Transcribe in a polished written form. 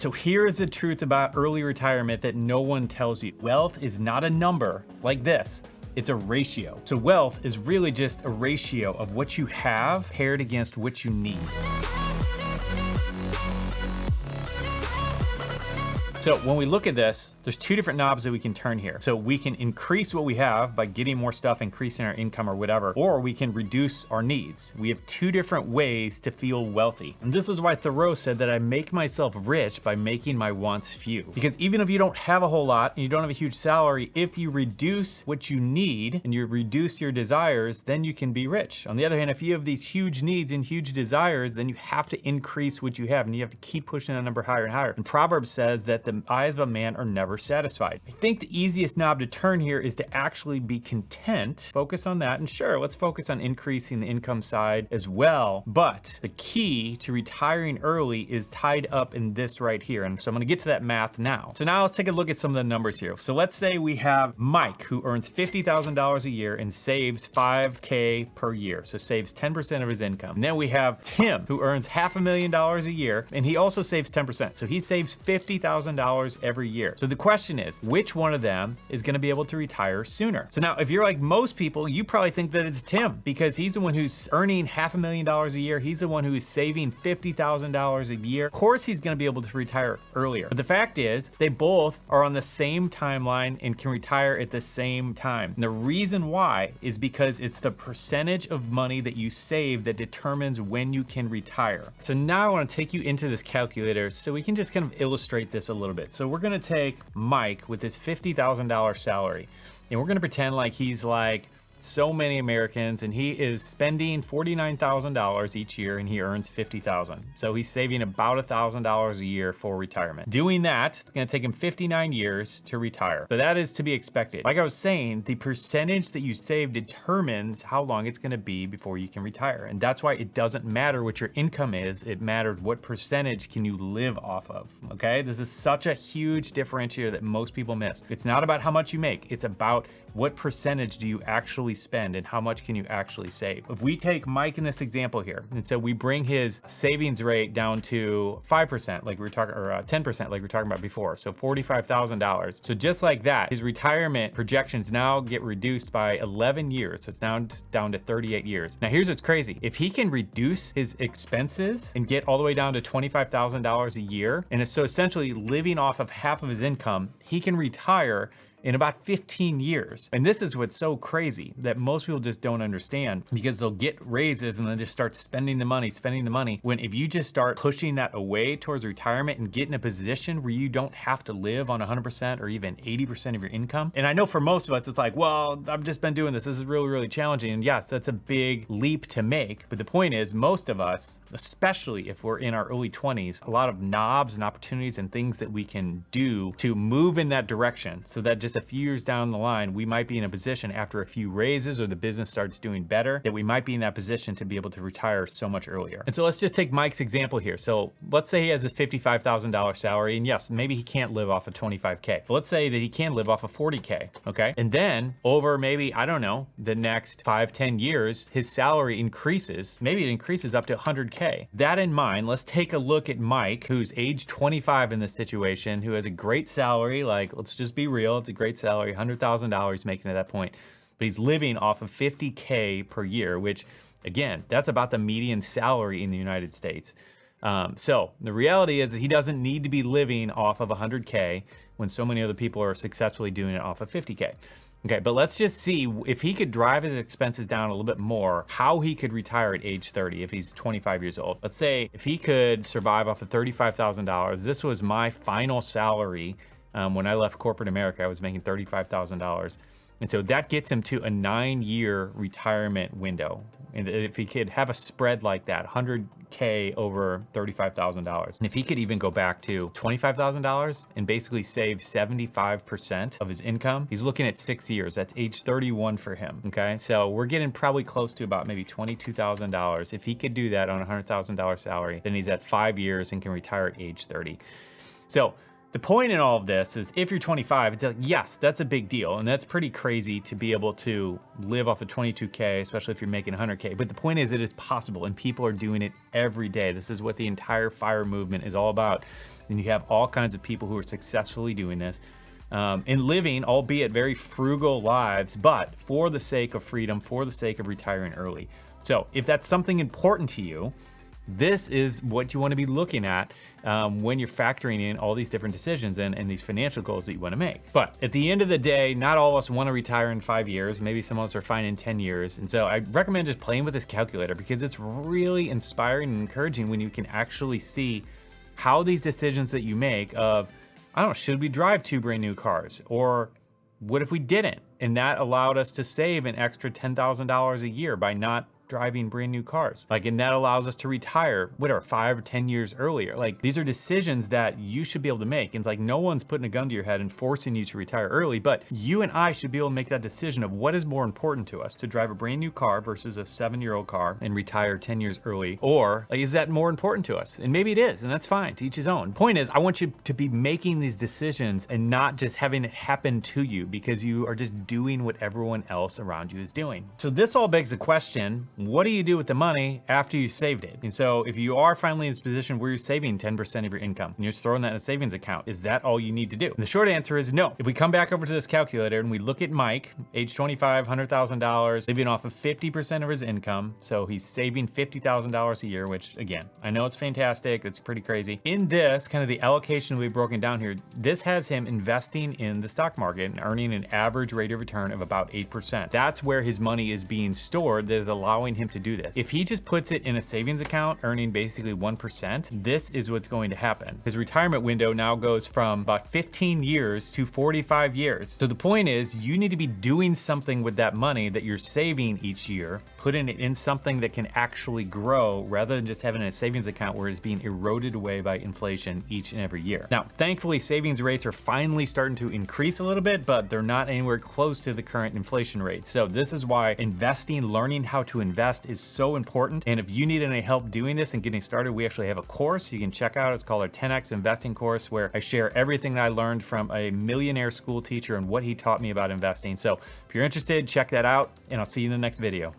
So here is the truth about early retirement that no one tells you. Wealth is not a number like this. It's a ratio. So wealth is really just a ratio of what you have paired against what you need. So when we look at this, there's two different knobs that we can turn here. So we can increase what we have by getting more stuff, increasing our income or whatever, or we can reduce our needs. We have two different ways to feel wealthy. And this is why Thoreau said that I make myself rich by making my wants few. Because even if you don't have a whole lot and you don't have a huge salary, if you reduce what you need and you reduce your desires, then you can be rich. On the other hand, if you have these huge needs and huge desires, then you have to increase what you have and you have to keep pushing that number higher and higher. And Proverbs says that the eyes of a man are never satisfied. I think the easiest knob to turn here is to actually be content, focus on that, and sure, let's focus on increasing the income side as well. But the key to retiring early is tied up in this right here. And so I'm gonna get to that math now. So now let's take a look at some of the numbers here. So let's say we have Mike who earns $50,000 a year and saves $5K per year. So saves 10% of his income. And then we have Tim who earns $500,000 a year and he also saves 10%. So he saves $50,000 every year. So the question is, which one of them is going to be able to retire sooner? So now, if you're like most people, you probably think that it's Tim because he's the one who's earning $500,000 a year. He's the one who is saving $50,000 a year. Of course, he's going to be able to retire earlier. But the fact is, they both are on the same timeline and can retire at the same time. And the reason why is because it's the percentage of money that you save that determines when you can retire. So now I want to take you into this calculator so we can just kind of illustrate this a little bit. So we're gonna take Mike with his $50,000 salary, and we're gonna pretend like he's like so many Americans and he is spending $49,000 each year and he earns $50,000. So he's saving about $1,000 a year for retirement. Doing that, it's gonna take him 59 years to retire. So that is to be expected. Like I was saying, the percentage that you save determines how long it's gonna be before you can retire. And that's why it doesn't matter what your income is, it matters what percentage can you live off of, okay? This is such a huge differentiator that most people miss. It's not about how much you make, it's about what percentage do you actually spend and how much can you actually save. If we take Mike in this example here, and so we bring his savings rate down to 5%, like we were talking, or 10%, like we were talking about before, so $45,000. So just like that, his retirement projections now get reduced by 11 years. So it's down to 38 years. Now here's what's crazy. If he can reduce his expenses and get all the way down to $25,000 a year, and is so essentially living off of half of his income, he can retire in about 15 years. And this is what's so crazy that most people just don't understand, because they'll get raises and then just start spending the money, when if you just start pushing that away towards retirement and get in a position where you don't have to live on 100% or even 80% of your income. And I know for most of us, it's like, well, I've just been doing this. This is really, really challenging. And yes, that's a big leap to make. But the point is, most of us, especially if we're in our early 20s, a lot of knobs and opportunities and things that we can do to move in that direction so that just a few years down the line, we might be in a position after a few raises or the business starts doing better, that we might be in that position to be able to retire so much earlier. And so let's just take Mike's example here. So let's say he has this $55,000 salary, and yes, maybe he can't live off of 25K, but let's say that he can live off of 40K, okay? And then over maybe, I don't know, the next 5-10 years, his salary increases. Maybe it increases up to 100K. That in mind, let's take a look at Mike, who's age 25 in this situation, who has a great salary. Like, let's just be real, it's a great salary, $100,000 making at that point, but he's living off of 50K per year, which again, that's about the median salary in the United States. So the reality is that he doesn't need to be living off of 100K when so many other people are successfully doing it off of 50K. Okay, but let's just see if he could drive his expenses down a little bit more, how he could retire at age 30 if he's 25 years old. Let's say if he could survive off of $35,000, this was my final salary. When I left corporate America, I was making $35,000. And so that gets him to a 9-year retirement window. And if he could have a spread like that, 100K over $35,000. And if he could even go back to $25,000 and basically save 75% of his income, he's looking at 6 years. That's age 31 for him, okay? So we're getting probably close to about maybe $22,000. If he could do that on a $100,000 salary, then he's at 5 years and can retire at age 30. So the point in all of this is if you're 25, it's like, yes, that's a big deal. And that's pretty crazy to be able to live off of 22K, especially if you're making 100K. But the point is it is possible and people are doing it every day. This is what the entire FIRE movement is all about. and you have all kinds of people who are successfully doing this and living, albeit very frugal lives, but for the sake of freedom, for the sake of retiring early. So if that's something important to you, this is what you want to be looking at when you're factoring in all these different decisions and these financial goals that you want to make. But at the end of the day, not all of us want to retire in 5 years. Maybe some of us are fine in 10 years. And so I recommend just playing with this calculator because it's really inspiring and encouraging when you can actually see how these decisions that you make of, I don't know, should we drive 2 brand new cars? Or what if we didn't? And that allowed us to save an extra $10,000 a year by not driving brand new cars. And that allows us to retire, whatever, 5 or 10 years earlier. These are decisions that you should be able to make. And it's no one's putting a gun to your head and forcing you to retire early, but you and I should be able to make that decision of what is more important to us, to drive a brand new car versus a 7-year-old car and retire 10 years early, or is that more important to us? And maybe it is, and that's fine, to each his own. Point is, I want you to be making these decisions and not just having it happen to you because you are just doing what everyone else around you is doing. So this all begs the question, what do you do with the money after you saved it? And so if you are finally in this position where you're saving 10% of your income and you're just throwing that in a savings account, is that all you need to do? And the short answer is no. If we come back over to this calculator and we look at Mike, age 25, $100,000, living off of 50% of his income, so he's saving $50,000 a year, which again, I know it's fantastic, it's pretty crazy. In this, kind of the allocation we've broken down here, this has him investing in the stock market and earning an average rate of return of about 8%. That's where his money is being stored that is allowing him to do this. If he just puts it in a savings account earning basically 1%, this is what's going to happen. His retirement window now goes from about 15 years to 45 years. So the point is, you need to be doing something with that money that you're saving each year, putting it in something that can actually grow rather than just having a savings account where it's being eroded away by inflation each and every year. Now, thankfully, savings rates are finally starting to increase a little bit, but they're not anywhere close to the current inflation rate. So this is why investing, learning how to invest is so important. And if you need any help doing this and getting started, we actually have a course you can check out. It's called our 10X Investing course, where I share everything that I learned from a millionaire school teacher and what he taught me about investing. So if you're interested, check that out, and I'll see you in the next video.